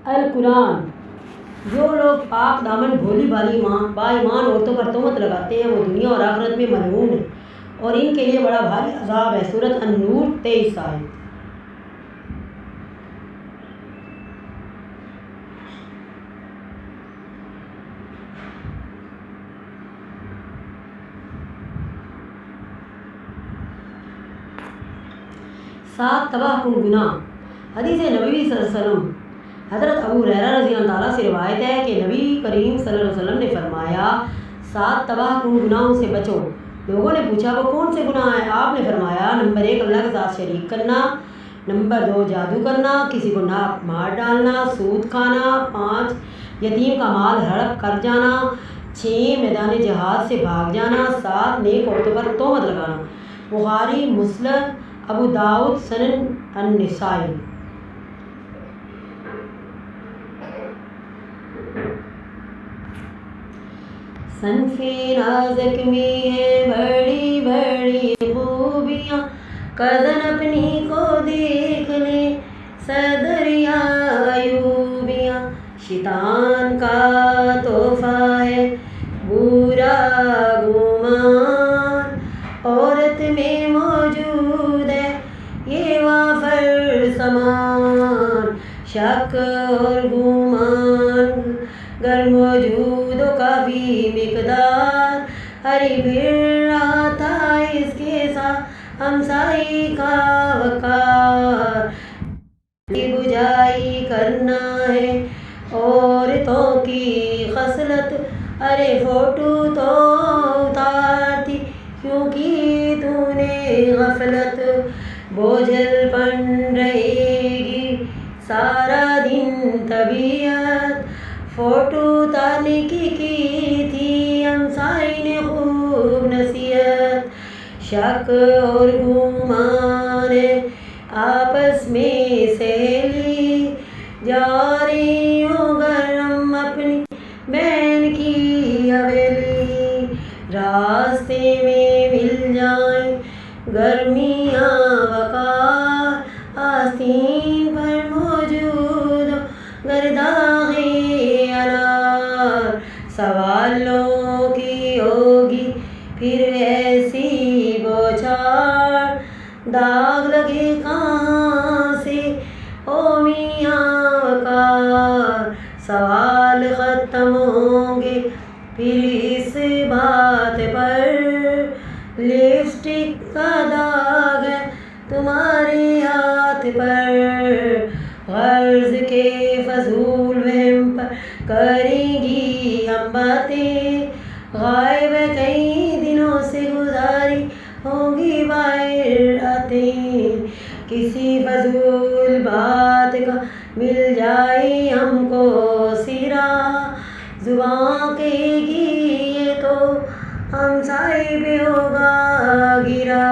القرآن جو لوگ پاک دامن بھولی بھالی با-ایمان عورتوں پر تہمت لگاتے ہیں وہ دنیا اور آخرت میں ملعون ہیں اور ان کے لیے بڑا بھاری عذاب ہے۔ سورۃ النور 23 آیت۔ سات تباہ کن گناہ۔ حدیث نبوی صلی اللہ علیہ وسلم حضرت ابو ہریرہ رضی اللہ عنہ سے روایت ہے کہ نبی کریم صلی اللہ علیہ وسلم نے فرمایا 7 تباہ کن گناہوں سے بچو۔ لوگوں نے پوچھا وہ کون سے گناہ ہیں؟ آپ نے فرمایا نمبر 1 اللہ کے ساتھ شریک کرنا، نمبر 2 جادو کرنا، کسی کو ناک مار ڈالنا، سود کھانا، 5 یتیم کا مال ہڑپ کر جانا، 6 میدان جہاد سے بھاگ جانا، 7 نیک عورتوں پر تہمت لگانا۔ بخاری، مسلم، ابو داؤد، سنن النسائی۔ صنف نازک میں ہے بڑی بڑی خوبیاں، قدر اپنی کو دیکھ لے صدر یا ایوبیاں۔ شیطان کا تحفہ ہے برا گمان، عورت میں موجود ہے یہ وافر سامان۔ شک اور گمان گر موجود و کافی مقدار، ہری پھر رہا تھا اس کے ساتھ ہمسائی کا وقار۔ بجائی کرنا ہے عورتوں کی خصلت، ارے فوٹو تو اتارتی کیوں کی تو نے غفلت۔ بوجھل پن رہے گی سارا دن طبیعت، فوٹو اتارنے کی تھی ہمسائی نے خوب نصیحت۔ شک اور گمان ہے آپس میں سہیلی، جا رہی ہوں گر ہم اپنی بہن کی حویلی۔ راستے میں مل جائیں گرمیاں وقار، آستین پر موجود ہو گر داغِ انار۔ سوالوں کی ہوگی پھر ایسی بوچھار، داغ لگے کہاں سے او میاں وقار۔ سوال ختم ہوں گے پھر اس بات پر، لپسٹک کا داغ ہے تمہارے ہاتھ پر۔ غرض کے فضول وہم پر کریں گی ہم باتیں، غائب ہے کئی دنوں سے گزاری ہوں گی باہر راتیں۔ کسی فضول بات کا مل جائے ہم کو سرا، زباں کہے گی یہ تو ہمسائے پہ ہوگا گرا۔